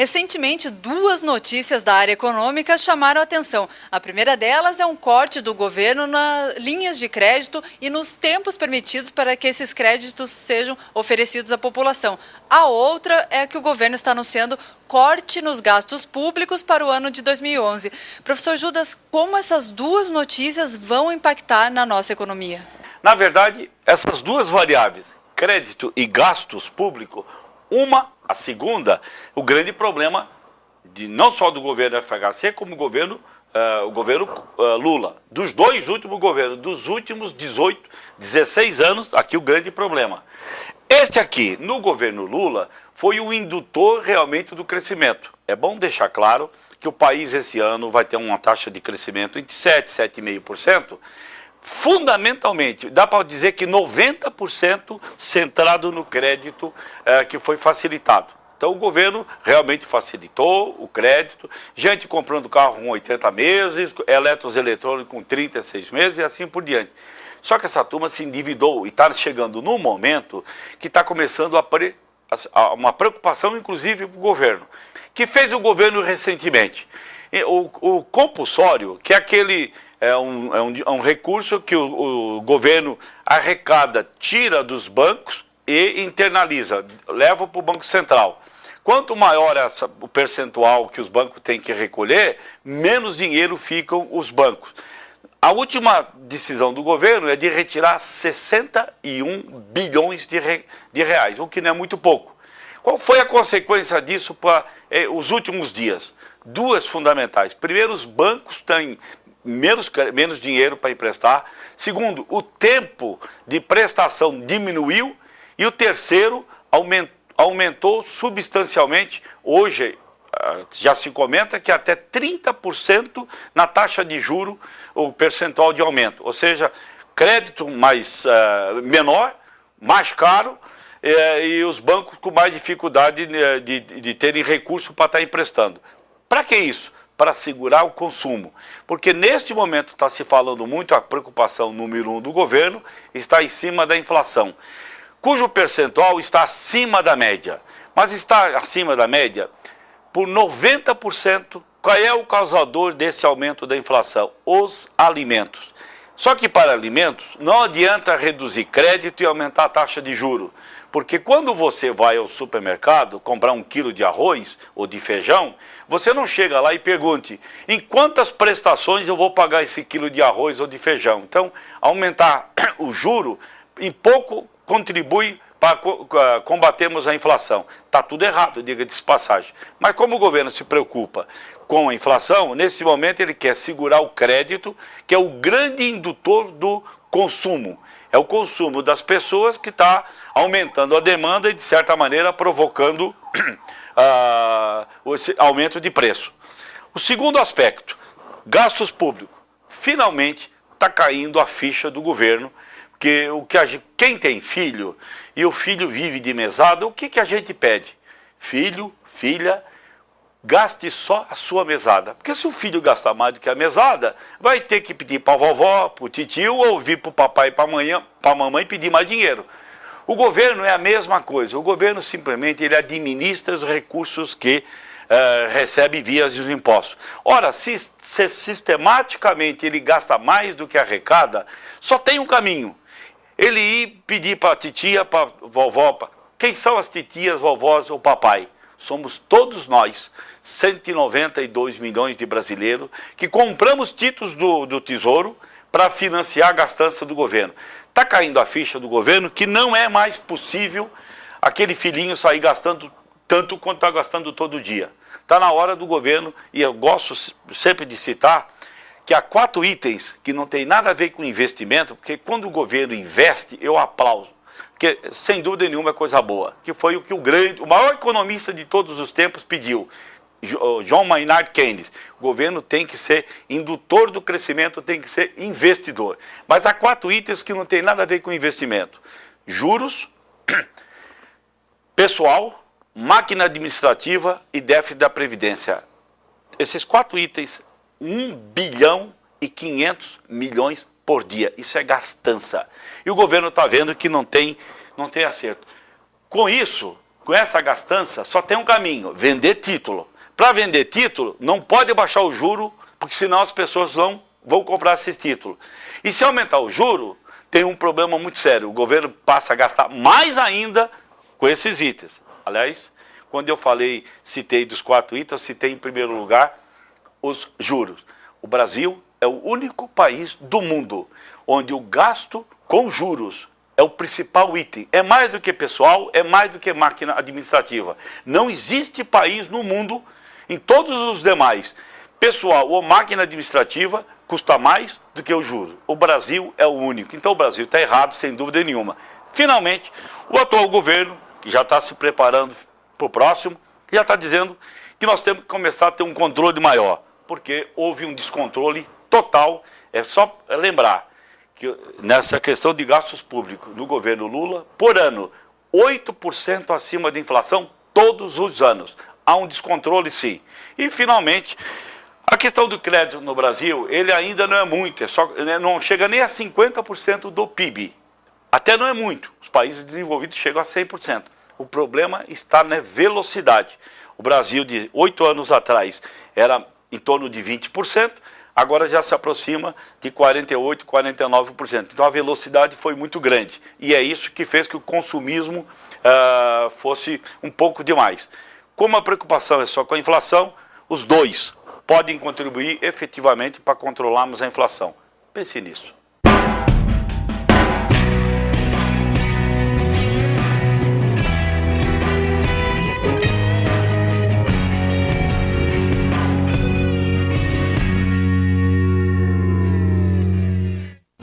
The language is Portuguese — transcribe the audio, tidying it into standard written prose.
Recentemente, duas notícias da área econômica chamaram a atenção. A primeira delas é um corte do governo nas linhas de crédito e nos tempos permitidos para que esses créditos sejam oferecidos à população. A outra é que o governo está anunciando corte nos gastos públicos para o ano de 2011. Professor Judas, como essas duas notícias vão impactar na nossa economia? Na verdade, essas duas variáveis, crédito e gastos públicos, a segunda, o grande problema não só do governo FHC, como o governo Lula. Dos dois últimos governos, dos últimos 16 anos, aqui o grande problema. Este aqui, no governo Lula, foi o indutor realmente do crescimento. É bom deixar claro que o país esse ano vai ter uma taxa de crescimento entre 7% e 7,5%. Fundamentalmente, dá para dizer que 90% centrado no crédito que foi facilitado. Então o governo realmente facilitou o crédito, gente comprando carro com 80 meses, eletrônicos com 36 meses e assim por diante. Só que essa turma se endividou e está chegando num momento que está começando uma preocupação, inclusive, para o governo. Que fez o governo recentemente? O compulsório, que é aquele... É um recurso que o governo arrecada, tira dos bancos e internaliza, leva para o Banco Central. Quanto maior o percentual que os bancos têm que recolher, menos dinheiro ficam os bancos. A última decisão do governo é de retirar 61 bilhões de reais, o que não é muito pouco. Qual foi a consequência disso para os últimos dias? Duas fundamentais. Primeiro, os bancos têm menos dinheiro para emprestar. Segundo, o tempo de prestação diminuiu. E o terceiro, aumentou substancialmente. Hoje, já se comenta que até 30% na taxa de juro, o percentual de aumento. Ou seja, crédito menor, mais caro, e os bancos com mais dificuldade de terem recurso para estar emprestando. Para que isso? Para segurar o consumo. Porque neste momento está se falando muito, a preocupação número 1 do governo está em cima da inflação, cujo percentual está acima da média. Mas está acima da média por 90%. Qual é o causador desse aumento da inflação? Os alimentos. Só que para alimentos não adianta reduzir crédito e aumentar a taxa de juro. Porque quando você vai ao supermercado comprar 1 quilo de arroz ou de feijão, você não chega lá e pergunte em quantas prestações eu vou pagar esse quilo de arroz ou de feijão. Então, aumentar o juro em pouco contribui para combatermos a inflação. Está tudo errado, diga-se de passagem. Mas como o governo se preocupa com a inflação, nesse momento ele quer segurar o crédito, que é o grande indutor do consumo. É o consumo das pessoas que está aumentando a demanda e, de certa maneira, provocando esse aumento de preço. O segundo aspecto, gastos públicos. Finalmente está caindo a ficha do governo, porque quem tem filho e o filho vive de mesada, o que a gente pede? Filho, filha, gaste só a sua mesada. Porque se o filho gastar mais do que a mesada, vai ter que pedir para a vovó, para o titio, ou vir para o papai e para a mamãe pedir mais dinheiro. O governo é a mesma coisa. O governo simplesmente ele administra os recursos que recebe via os impostos. Ora, se sistematicamente ele gasta mais do que arrecada, só tem um caminho. Ele ir pedir para a titia, para a vovó. Quem são as titias, vovós ou papai? Somos todos nós, 192 milhões de brasileiros, que compramos títulos do Tesouro para financiar a gastança do governo. Está caindo a ficha do governo que não é mais possível aquele filhinho sair gastando tanto quanto está gastando todo dia. Está na hora do governo, e eu gosto sempre de citar, que há 4 itens que não tem nada a ver com investimento, porque quando o governo investe, eu aplaudo. Porque, sem dúvida nenhuma, é coisa boa. Que foi o que o maior economista de todos os tempos pediu, John Maynard Keynes. O governo tem que ser indutor do crescimento, tem que ser investidor. Mas há 4 itens que não tem nada a ver com investimento. Juros, pessoal, máquina administrativa e déficit da Previdência. Esses 4 itens, 1 bilhão e 500 milhões por dia. Isso é gastança. E o governo está vendo que não tem acerto. Com isso, com essa gastança, só tem um caminho: vender título. Para vender título, não pode baixar o juro, porque senão as pessoas vão comprar esses títulos. E se aumentar o juro, tem um problema muito sério. O governo passa a gastar mais ainda com esses itens. Aliás, quando eu citei dos 4 itens, eu citei em primeiro lugar os juros. O Brasil é o único país do mundo onde o gasto com juros é o principal item. É mais do que pessoal, é mais do que máquina administrativa. Não existe país no mundo, em todos os demais, pessoal ou máquina administrativa, custa mais do que o juro. O Brasil é o único. Então o Brasil está errado, sem dúvida nenhuma. Finalmente, o atual governo, que já está se preparando para o próximo, já está dizendo que nós temos que começar a ter um controle maior, porque houve um descontrole total. É só lembrar que nessa questão de gastos públicos no governo Lula, por ano, 8% acima da inflação todos os anos. Há um descontrole, sim. E, finalmente, a questão do crédito no Brasil, ele ainda não é muito, não chega nem a 50% do PIB. Até não é muito. Os países desenvolvidos chegam a 100%. O problema está na velocidade. O Brasil, de 8 anos atrás, era em torno de 20%, agora já se aproxima de 48%, 49%. Então a velocidade foi muito grande. E é isso que fez que o consumismo fosse um pouco demais. Como a preocupação é só com a inflação, os dois podem contribuir efetivamente para controlarmos a inflação. Pense nisso.